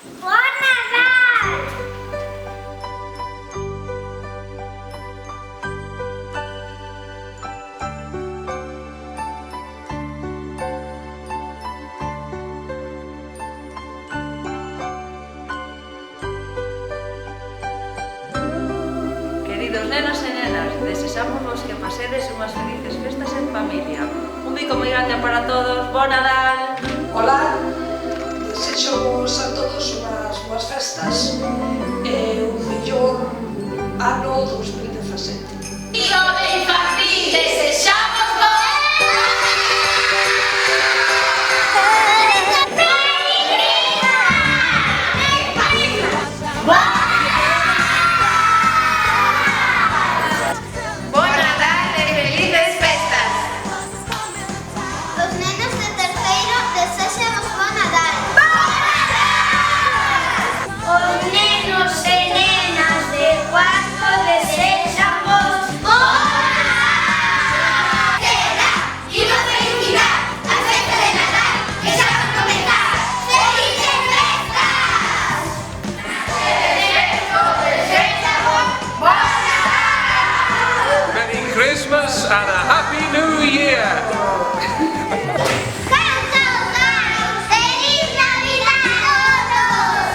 Bon Nadal! Queridos nenos e nenas, desexamos que pasedes unhas felices festas en familia. Un bico moi grande para todos, Bon Nadal! Ola, desexo a todos unhas boas festas e un mellor ano 2017. Jove infantil, desexamos Bon Nadal e felices festas! Os nenos de terceiro desexamos Bon Nadal. Os nenos e nenas de cuarto desexamos Bon Nadal. Será y una felicidad, la fiesta de Nadal que ya va a comenzar. ¡Felices festas! Desexamos Bon Nadal! Merry Christmas and a Happy New Year! ¡Feliz Navidad a todos!